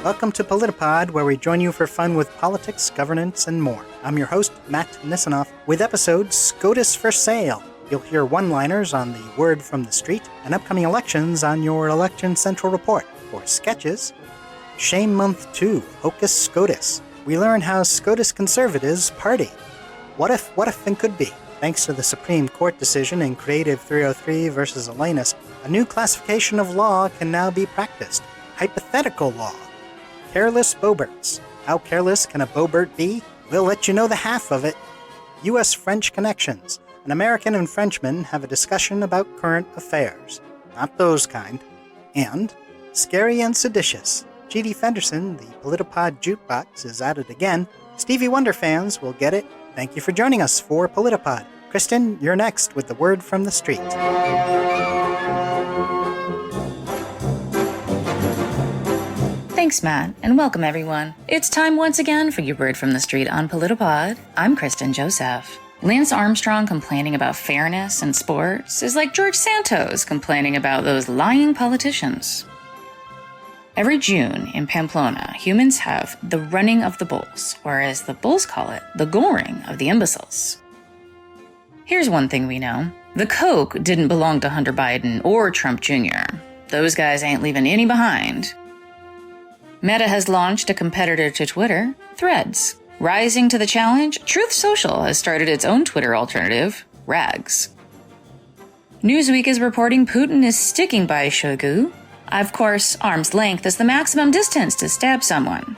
Welcome to PolitiPod, where we join you for fun with politics, governance, and more. I'm your host, Matt Nisanoff, with episode SCOTUS for Sale. You'll hear one-liners on the word from the street and upcoming elections on your Election Central Report. For sketches, Shame Month 2, Hocus SCOTUS. We learn how SCOTUS conservatives party. What if and could be? Thanks to the Supreme Court decision in Creative 303 versus Alanus, a new classification of law can now be practiced. Hypothetical law. Careless Boberts. How careless can a Bobert be? We'll let you know the half of it. U.S.-French connections. An American and Frenchman have a discussion about current affairs. Not those kind. And Scary and Seditious. G.D. Fenderson, the PolitiPod jukebox, is at it again. Stevie Wonder fans will get it. Thank you for joining us for PolitiPod. Kristen, you're next with the word from the street. Thanks, Matt, and welcome everyone. It's time once again for your word from the street on PolitiPod. I'm Kristen Joseph. Lance Armstrong complaining about fairness in sports is like George Santos complaining about those lying politicians. Every June in Pamplona, humans have the running of the bulls, or as the bulls call it, the goring of the imbeciles. Here's one thing we know. The Coke didn't belong to Hunter Biden or Trump Jr. Those guys ain't leaving any behind. Meta has launched a competitor to Twitter, Threads. Rising to the challenge, Truth Social has started its own Twitter alternative, Rags. Newsweek is reporting Putin is sticking by Shoigu. Of course, arm's length is the maximum distance to stab someone.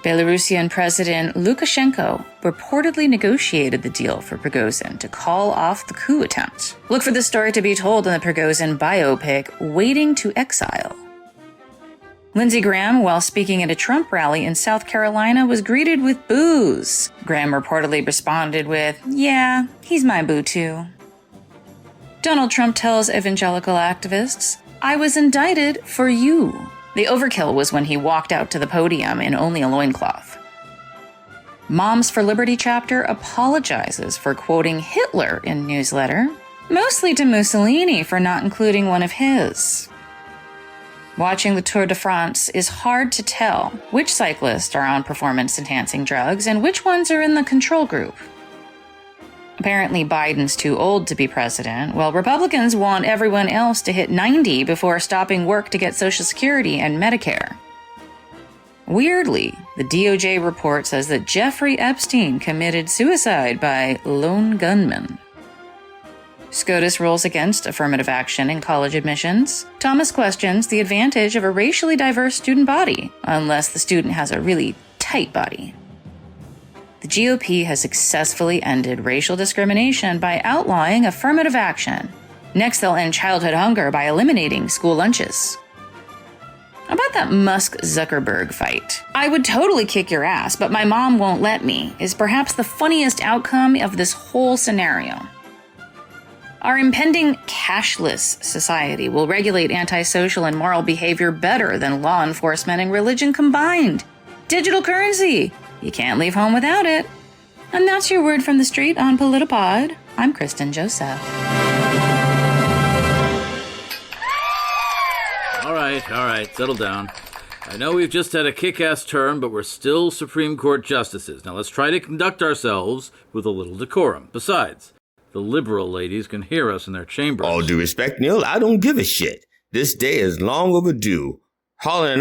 Belarusian President Lukashenko reportedly negotiated the deal for Prigozhin to call off the coup attempt. Look for the story to be told in the Prigozhin biopic, Waiting to Exile. Lindsey Graham, while speaking at a Trump rally in South Carolina, was greeted with boos. Graham reportedly responded with, "Yeah, he's my boo too." Donald Trump tells evangelical activists, "I was indicted for you." The overkill was when he walked out to the podium in only a loincloth. Moms for Liberty chapter apologizes for quoting Hitler in newsletter, mostly to Mussolini for not including one of his. Watching the Tour de France is hard to tell which cyclists are on performance-enhancing drugs and which ones are in the control group. Apparently Biden's too old to be president, while Republicans want everyone else to hit 90 before stopping work to get Social Security and Medicare. Weirdly, the DOJ report says that Jeffrey Epstein committed suicide by lone gunman. SCOTUS rules against affirmative action in college admissions. Thomas questions the advantage of a racially diverse student body, unless the student has a really tight body. The GOP has successfully ended racial discrimination by outlawing affirmative action. Next, they'll end childhood hunger by eliminating school lunches. About that Musk-Zuckerberg fight. "I would totally kick your ass, but my mom won't let me," is perhaps the funniest outcome of this whole scenario. Our impending cashless society will regulate antisocial and moral behavior better than law enforcement and religion combined. Digital currency. You can't leave home without it. And that's your word from the street on PolitiPod. I'm Kristen Joseph. All right, settle down. I know we've just had a kick-ass term, but we're still Supreme Court justices. Now let's try to conduct ourselves with a little decorum. Besides, the liberal ladies can hear us in their chambers. All due respect, Neil, I don't give a shit. This day is long overdue. Holly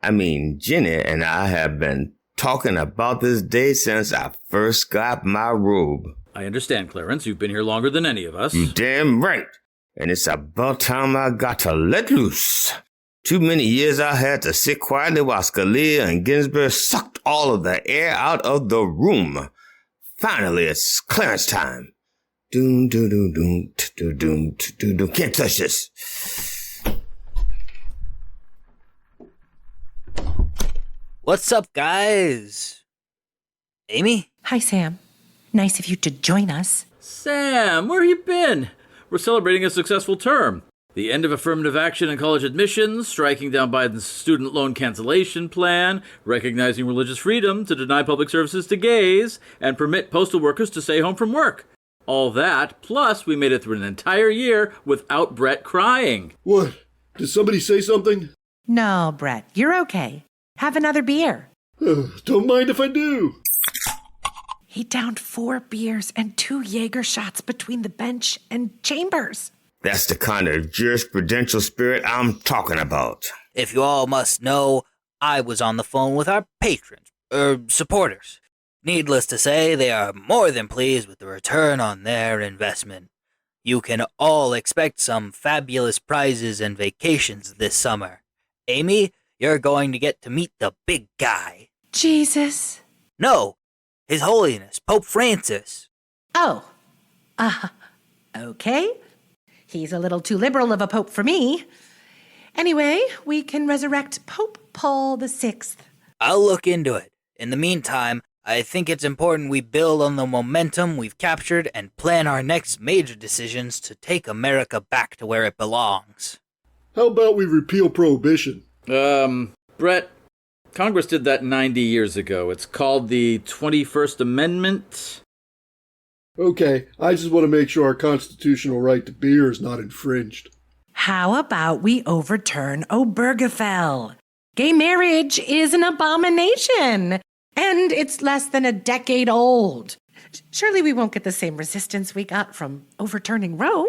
and Jenny and I have been talking about this day since I first got my robe. I understand, Clarence. You've been here longer than any of us. You damn right. And it's about time I got to let loose. Too many years I had to sit quietly while Scalia and Ginsburg sucked all of the air out of the room. Finally, it's Clarence time. Doom, doom, doom, doom, doom, doom, doom, doom. Can't touch this. What's up, guys? Amy? Hi, Sam. Nice of you to join us. Sam, where you been? We're celebrating a successful term. The end of affirmative action in college admissions, striking down Biden's student loan cancellation plan, recognizing religious freedom to deny public services to gays, and permit postal workers to stay home from work. All that, plus we made it through an entire year without Brett crying. What? Did somebody say something? No, Brett, you're okay. Have another beer. Don't mind if I do. He downed 4 beers and 2 Jaeger shots between the bench and Chambers. That's the kind of jurisprudential spirit I'm talking about. If you all must know, I was on the phone with our patrons, supporters. Needless to say, they are more than pleased with the return on their investment. You can all expect some fabulous prizes and vacations this summer. Amy, you're going to get to meet the big guy. Jesus. No, His Holiness, Pope Francis. Oh. Okay. He's a little too liberal of a pope for me. Anyway, we can resurrect Pope Paul VI. I'll look into it. In the meantime, I think it's important we build on the momentum we've captured and plan our next major decisions to take America back to where it belongs. How about we repeal prohibition? Brett, Congress did that 90 years ago. It's called the 21st Amendment. Okay, I just want to make sure our constitutional right to beer is not infringed. How about we overturn Obergefell? Gay marriage is an abomination, and it's less than a decade old. Surely we won't get the same resistance we got from overturning Roe.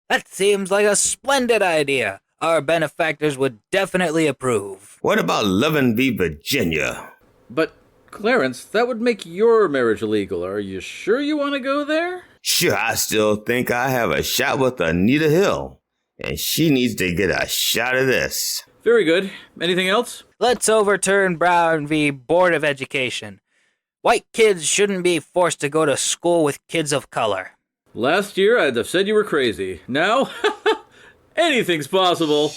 That seems like a splendid idea. Our benefactors would definitely approve. What about Lovin' v. Virginia? But, Clarence, that would make your marriage illegal. Are you sure you want to go there? Sure, I still think I have a shot with Anita Hill, and she needs to get a shot of this. Very good. Anything else? Let's overturn Brown v. Board of Education. White kids shouldn't be forced to go to school with kids of color. Last year, I'd have said you were crazy. Now, anything's possible.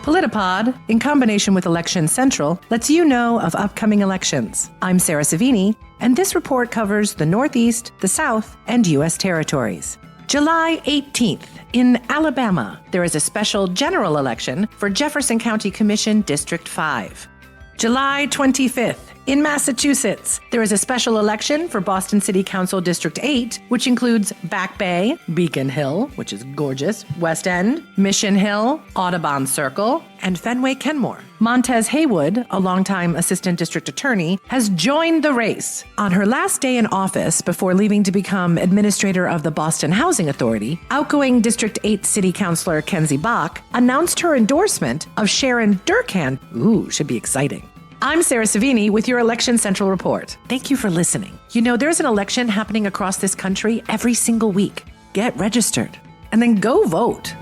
PolitiPod, in combination with Election Central, lets you know of upcoming elections. I'm Sarah Savini, and this report covers the Northeast, the South, and U.S. territories. July 18th, in Alabama, there is a special general election for Jefferson County Commission District 5. July 25th, in Massachusetts, there is a special election for Boston City Council District 8, which includes Back Bay, Beacon Hill, which is gorgeous, West End, Mission Hill, Audubon Circle, and Fenway Kenmore. Montez Haywood, a longtime assistant district attorney, has joined the race. On her last day in office before leaving to become administrator of the Boston Housing Authority, outgoing District 8 City Councilor Kenzie Bach announced her endorsement of Sharon Durkan. Ooh, should be exciting. I'm Sarah Savini with your Election Central report. Thank you for listening. You know, there's an election happening across this country every single week. Get registered and then go vote.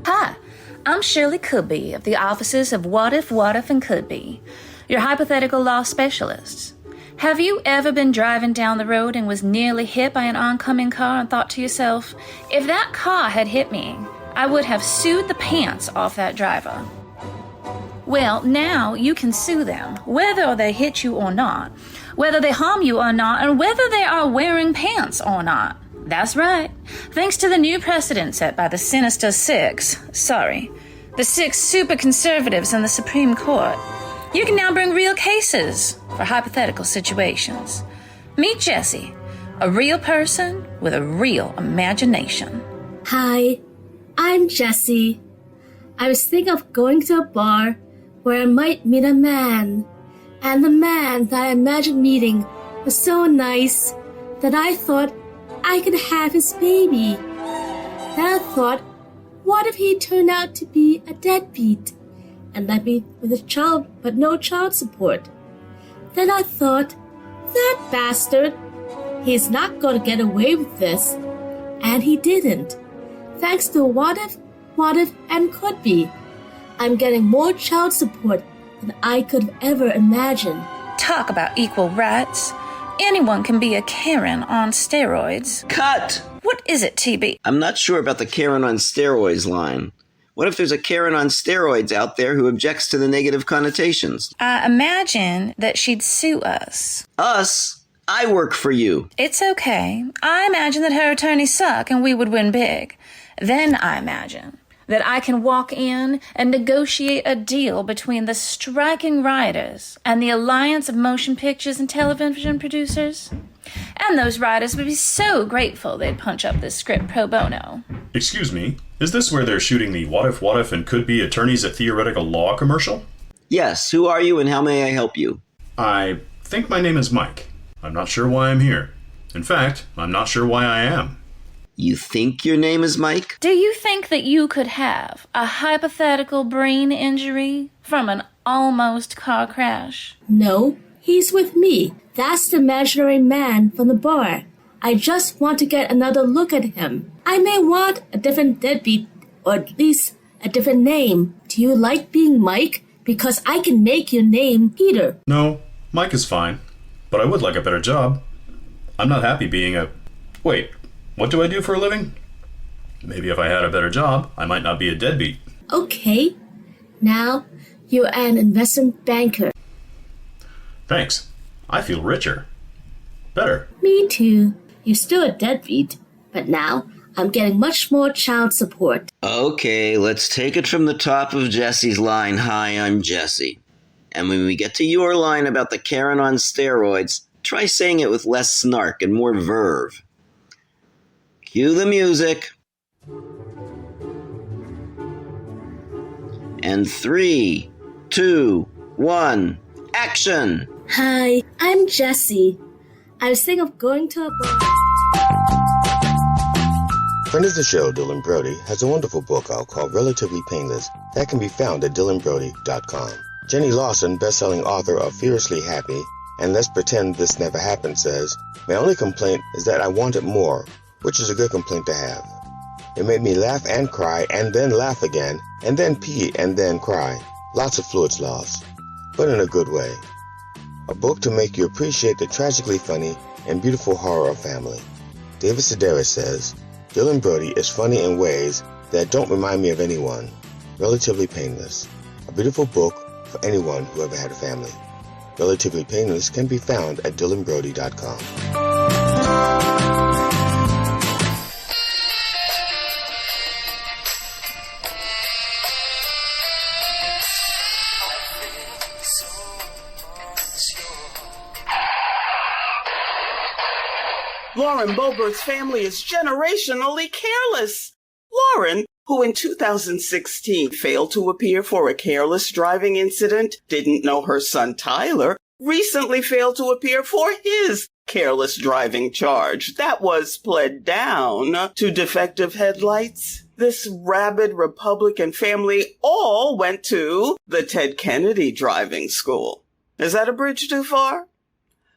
Hi, I'm Shirley Could-Be of the offices of What If, and Could-Be, your hypothetical law specialists. Have you ever been driving down the road and was nearly hit by an oncoming car and thought to yourself, if that car had hit me, I would have sued the pants off that driver? Well, now you can sue them, whether they hit you or not, whether they harm you or not, and whether they are wearing pants or not. That's right. Thanks to the new precedent set by the sinister the 6 super conservatives in the Supreme Court, you can now bring real cases for hypothetical situations. Meet Jessie, a real person with a real imagination. Hi, I'm Jessie. I was thinking of going to a bar where I might meet a man, and the man that I imagined meeting was so nice that I thought I could have his baby. Then I thought, what if he turned out to be a deadbeat and left me with a child but no child support? Then I thought, that bastard, he's not going to get away with this. And he didn't. Thanks to What If, and Could Be, I'm getting more child support than I could have ever imagined. Talk about equal rights. Anyone can be a Karen on steroids. Cut! What is it, TB? I'm not sure about the Karen on steroids line. What if there's a Karen on steroids out there who objects to the negative connotations? I imagine that she'd sue us. Us? I work for you. It's okay. I imagine that her attorneys suck and we would win big. Then I imagine that I can walk in and negotiate a deal between the striking rioters and the Alliance of Motion Pictures and Television Producers. And those writers would be so grateful they'd punch up this script pro bono. Excuse me, is this where they're shooting the what if, and could be attorneys at theoretical law commercial? Yes, who are you and how may I help you? I think my name is Mike. I'm not sure why I'm here. In fact, I'm not sure why I am. You think your name is Mike? Do you think that you could have a hypothetical brain injury from an almost car crash? No, he's with me. That's the imaginary man from the bar. I just want to get another look at him. I may want a different deadbeat, or at least a different name. Do you like being Mike? Because I can make your name Peter. No, Mike is fine. But I would like a better job. I'm not happy being a... Wait, what do I do for a living? Maybe if I had a better job, I might not be a deadbeat. Okay. Now, you're an investment banker. Thanks. I feel richer. Better. Me too. You're still a deadbeat, but now I'm getting much more child support. Okay, let's take it from the top of Jesse's line. Hi, I'm Jesse. And when we get to your line about the Karen on steroids, try saying it with less snark and more verve. Cue the music. And 3, 2, 1, action! Hi, I'm Jessie. I was thinking of going to a bar. Friend of the show, Dylan Brody, has a wonderful book out called Relatively Painless that can be found at dylanbrody.com. Jenny Lawson, best-selling author of Fiercely Happy and Let's Pretend This Never Happened, says, "My only complaint is that I wanted more, which is a good complaint to have. It made me laugh and cry and then laugh again and then pee and then cry. Lots of fluids lost, but in a good way. A book to make you appreciate the tragically funny and beautiful horror of family." David Sedaris says, "Dylan Brody is funny in ways that don't remind me of anyone. Relatively Painless. A beautiful book for anyone who ever had a family." Relatively Painless can be found at dylanbrody.com. Lauren Boebert's family is generationally careless. Lauren, who in 2016 failed to appear for a careless driving incident, didn't know her son Tyler, recently failed to appear for his careless driving charge that was pled down to defective headlights. This rabid Republican family all went to the Ted Kennedy driving school. Is that a bridge too far?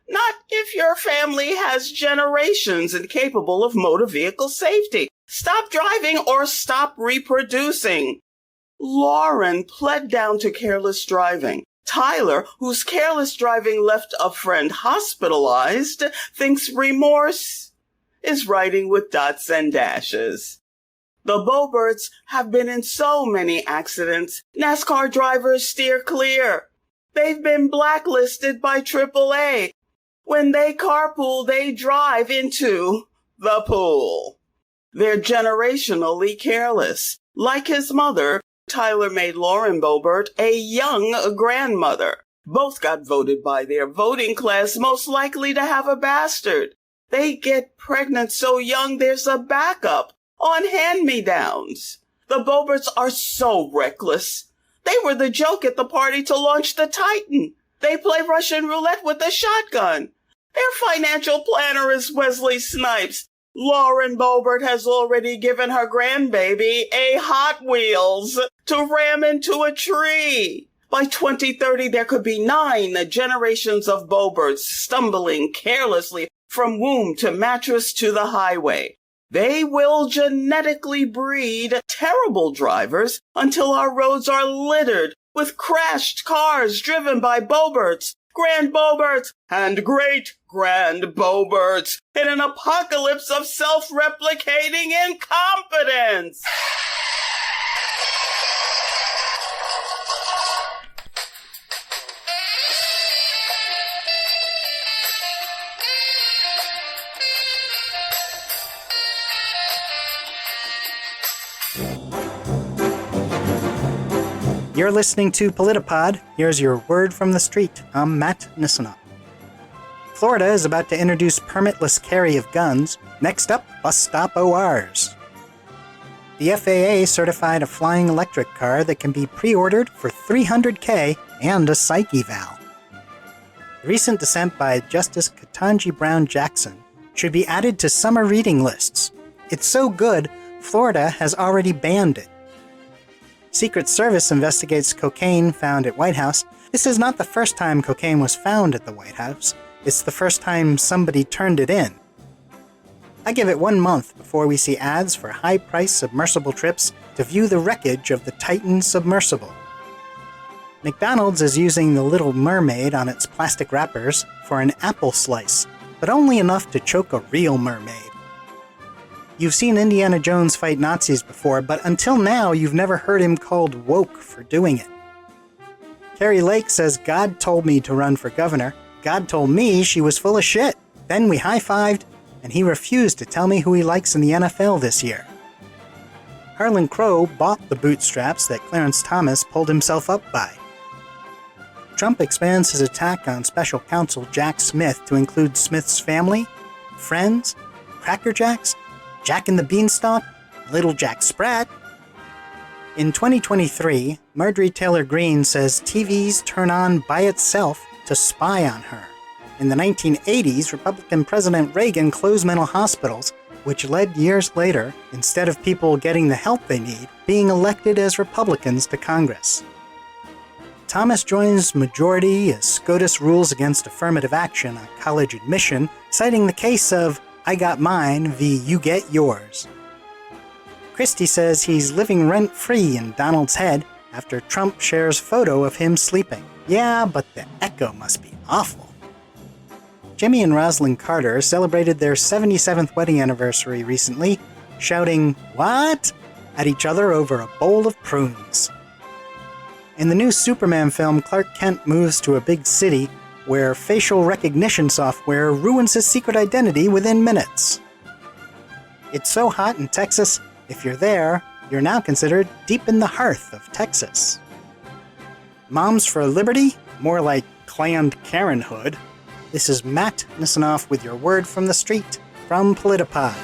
Not if your family has generations incapable of motor vehicle safety. Stop driving or stop reproducing. Lauren pled down to careless driving. Tyler, whose careless driving left a friend hospitalized, thinks remorse is writing with dots and dashes. The Boeberts have been in so many accidents. NASCAR drivers steer clear. They've been blacklisted by AAA. When they carpool, they drive into the pool. They're generationally careless. Like his mother, Tyler made Lauren Boebert a young grandmother. Both got voted by their voting class most likely to have a bastard. They get pregnant so young there's a backup on hand-me-downs. The Boeberts are so reckless. They were the joke at the party to launch the Titan. They play Russian roulette with a shotgun. Their financial planner is Wesley Snipes. Lauren Boebert has already given her grandbaby a Hot Wheels to ram into a tree. By 2030, there could be 9 generations of Boeberts stumbling carelessly from womb to mattress to the highway. They will genetically breed terrible drivers until our roads are littered with crashed cars driven by Boeberts, Grand Boeberts, and great-grand Boeberts in an apocalypse of self-replicating incompetence. You're listening to PolitiPod. Here's your word from the street. I'm Matt Nisanoff. Florida is about to introduce permitless carry of guns. Next up, bus stop ORs. The FAA certified a flying electric car that can be pre-ordered for $300K and a psych eval. The recent dissent by Justice Ketanji Brown Jackson should be added to summer reading lists. It's so good, Florida has already banned it. Secret Service investigates cocaine found at White House. This is not the first time cocaine was found at the White House. It's the first time somebody turned it in. I give it 1 month before we see ads for high-priced submersible trips to view the wreckage of the Titan submersible. McDonald's is using the Little Mermaid on its plastic wrappers for an apple slice, but only enough to choke a real mermaid. You've seen Indiana Jones fight Nazis before, but until now you've never heard him called woke for doing it. Carrie Lake says God told me to run for governor. God told me she was full of shit. Then we high-fived, and he refused to tell me who he likes in the NFL this year. Harlan Crow bought the bootstraps that Clarence Thomas pulled himself up by. Trump expands his attack on special counsel Jack Smith to include Smith's family, friends, Cracker Jacks, Jack and the Beanstalk, Little Jack Sprat. In 2023, Marjorie Taylor Greene says TVs turn on by itself to spy on her. In the 1980s, Republican President Reagan closed mental hospitals, which led years later, instead of people getting the help they need, being elected as Republicans to Congress. Thomas joins majority as SCOTUS rules against affirmative action on college admission, citing the case of I got mine v. you get yours. Christie says he's living rent-free in Donald's head after Trump shares photo of him sleeping. Yeah, but the echo must be awful. Jimmy and Rosalind Carter celebrated their 77th wedding anniversary recently, shouting, "What?" at each other over a bowl of prunes. In the new Superman film, Clark Kent moves to a big city where facial recognition software ruins his secret identity within minutes. It's so hot in Texas, if you're there, you're now considered deep in the hearth of Texas. Moms for Liberty? More like Planned Parenthood. This is Matt Nisanoff with your word from the street from PolitiPod.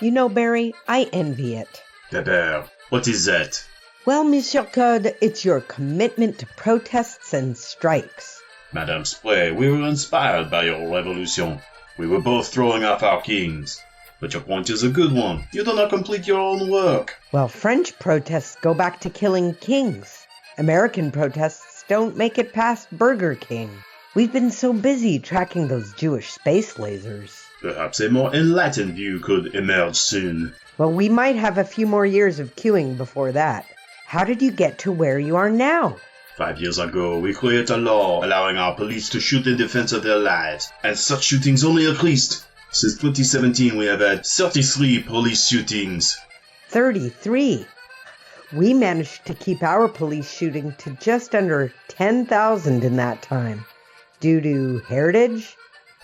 You know, Barry, I envy it. Pepper, what is that? Well, Monsieur Code, it's your commitment to protests and strikes. Madame Spray, we were inspired by your revolution. We were both throwing off our kings. But your point is a good one. You do not complete your own work. Well, French protests go back to killing kings. American protests don't make it past Burger King. We've been so busy tracking those Jewish space lasers. Perhaps a more enlightened view could emerge soon. Well, we might have a few more years of queuing before that. How did you get to where you are now? 5 years ago, we created a law allowing our police to shoot in defense of their lives, and such shootings only increased. Since 2017, we have had 33 police shootings. 33? We managed to keep our police shooting to just under 10,000 in that time. Due to heritage?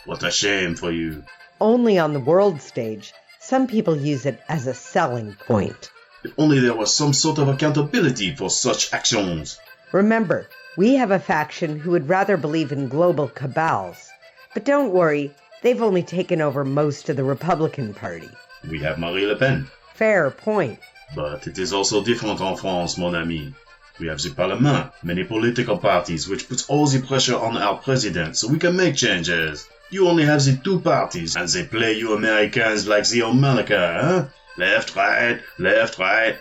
What a shame for you. Only on the world stage. Some people use it as a selling point. If only there was some sort of accountability for such actions. Remember, we have a faction who would rather believe in global cabals. But don't worry, they've only taken over most of the Republican Party. We have Marie Le Pen. Fair point. But it is also different en France, mon ami. We have the Parlement, many political parties, which puts all the pressure on our president so we can make changes. You only have the two parties, and they play you Americans like the harmonica, huh? Left, right.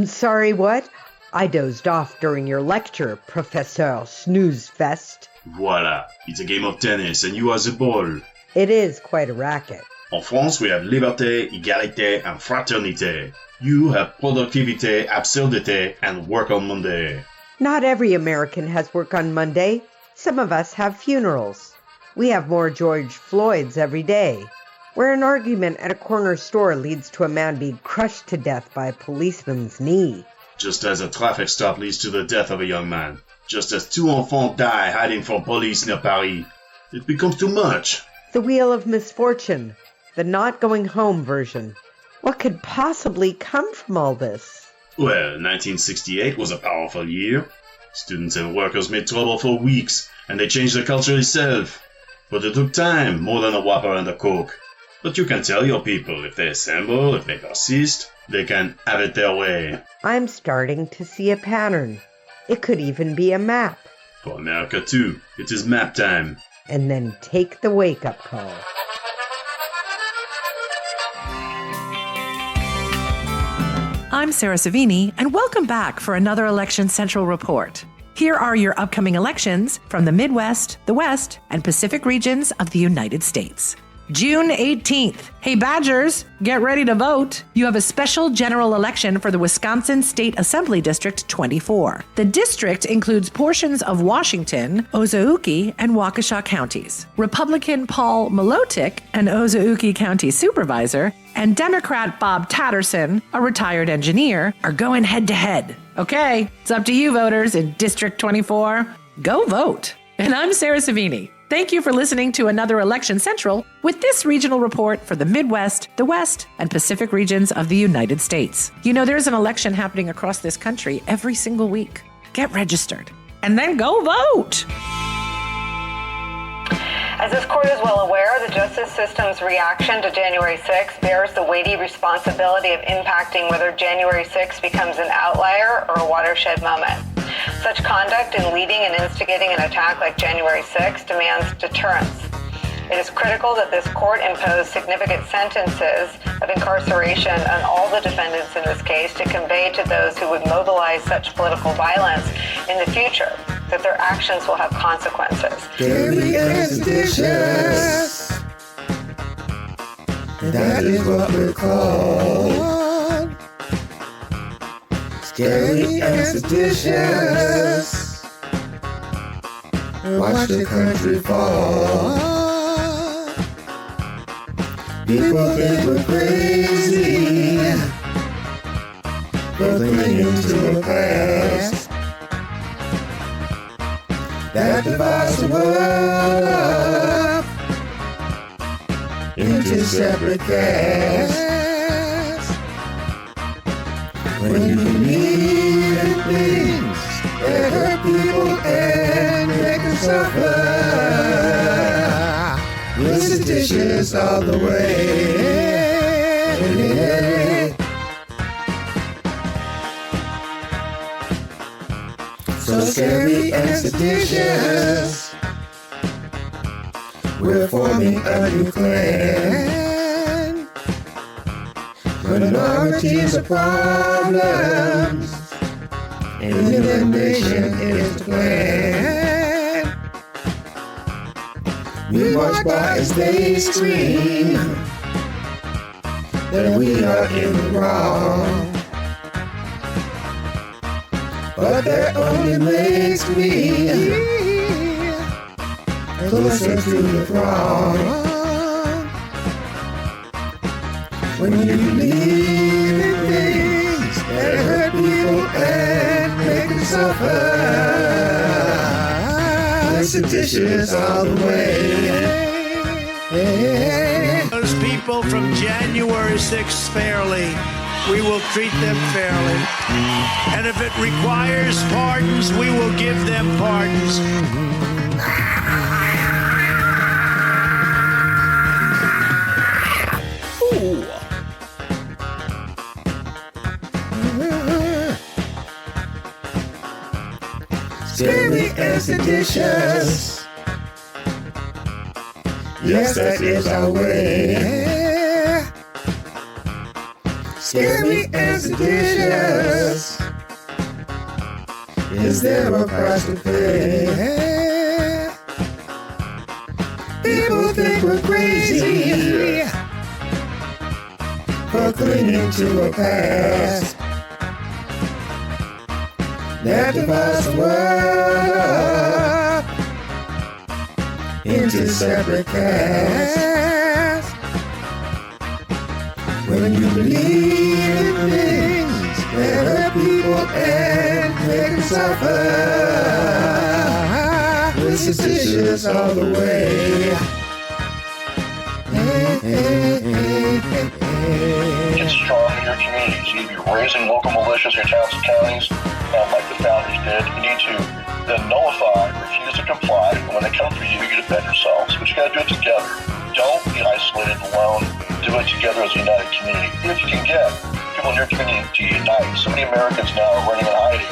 Sorry, what? I dozed off during your lecture, Professor Snoozefest. Voila, it's a game of tennis, and you are the ball. It is quite a racket. En France, we have liberté, égalité, and fraternité. You have productivité, absurdité, and work on Monday. Not every American has work on Monday. Some of us have funerals. We have more George Floyds every day, where an argument at a corner store leads to a man being crushed to death by a policeman's knee. Just as a traffic stop leads to the death of a young man. Just as two enfants die hiding from police near Paris. It becomes too much. The Wheel of Misfortune, the not going home version. What could possibly come from all this? Well, 1968 was a powerful year. Students and workers made trouble for weeks, and they changed the culture itself. But it took time, more than a Whopper and a Coke. But you can tell your people, if they assemble, if they persist, they can have it their way. I'm starting to see a pattern. It could even be a map. For America, too, it is map time. And then take the wake-up call. I'm Sarah Savini, and welcome back for another Election Central report. Here are your upcoming elections from the Midwest, the West, and Pacific regions of the United States. June 18th. Hey, Badgers, get ready to vote. You have a special general election for the Wisconsin State Assembly District 24. The district includes portions of Washington, Ozaukee, and Waukesha counties. Republican Paul Malotic, an Ozaukee County supervisor, and Democrat Bob Tatterson, a retired engineer, are going head-to-head. Okay, it's up to you, voters, in District 24. Go vote. And I'm Sarah Savini. Thank you for listening to another Election Central with this regional report for the Midwest, the West, and Pacific regions of the United States. You know, there's an election happening across this country every single week. Get registered and then go vote. As this court is well aware, the justice system's reaction to January 6th bears the weighty responsibility of impacting whether January 6th becomes an outlier or a watershed moment. Such conduct in leading and instigating an attack like January 6th demands deterrence. It is critical that this court impose significant sentences of incarceration on all the defendants in this case to convey to those who would mobilize such political violence in the future that their actions will have consequences. Scary and seditious. That is what we're called. Scary and seditious. Watch the country fall. People think we're crazy, but clinging to a past that divides the world up into separate castes. When you believe in things that hurt people and make them suffer, we're seditious all the way. So scary and seditious, we're forming a new clan. Minorities are problems, elimination is the plan. We watch by as they scream that we are in the wrong. But that only makes me closer to the throne. When you believe in things that hurt people and make them suffer, we're seditious all the way. Those people from January 6th fairly. We will treat them fairly. And if it requires pardons, we will give them pardons. Ooh. Scary and seditious. Yes, that is our way. Scary and seditious. Is there a price to pay? People think we're crazy for clinging to a past that divides the world up into separate castes. When you believe in things that hurt people and make them suffer, we're seditious all the way. Get strong in your communities. You need to be raising local militias in your towns and counties, like the founders did, you need to then nullify, refuse to comply, and when they come for you, you defend yourselves. But you got to do it together. Don't be isolated alone. Do it together as a united community. If you can get people in your community to unite, so many Americans now are running and hiding.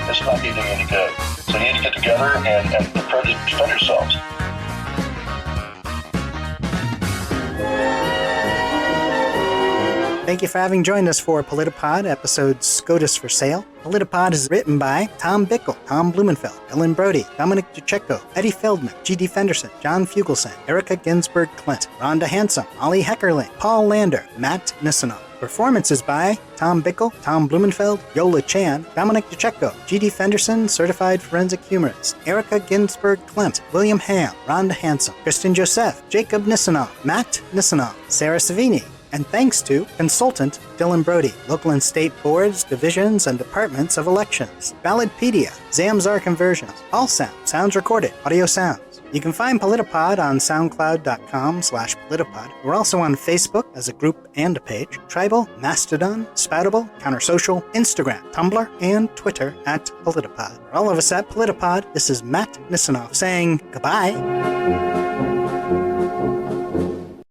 It's not doing any good. So you need to get together and prepare to defend yourselves. Thank you for having joined us for PolitiPod, episode SCOTUS for Sale. PolitiPod is written by Tom Bickle, Tom Blumenfeld, Ellen Brody, Dominic Ducecko, Eddie Feldman, G.D. Fenderson, John Fugelsang, Erica Ginsberg-Clint, Rhonda Handsome, Molly Heckerling, Paul Lander, Matt Nisanoff. Performances by Tom Bickle, Tom Blumenfeld, Yola Chan, Dominic Ducecko, G.D. Fenderson, Certified Forensic Humorist, Erica Ginsberg-Clint, William Ham, Rhonda Handsome, Kristen Joseph, Jacob Nisanoff, Matt Nisanoff, Sarah Savini, and thanks to consultant Dylan Brody, local and state boards, divisions, and departments of elections, Ballotpedia, Zamzar Conversions, All Sounds Recorded, Audio Sounds. You can find PolitiPod on SoundCloud.com/PolitiPod. We're also on Facebook as a group and a page, Tribal, Mastodon, Spoutable, Countersocial, Instagram, Tumblr, and Twitter at PolitiPod. For all of us at PolitiPod, this is Matt Nisanoff saying goodbye.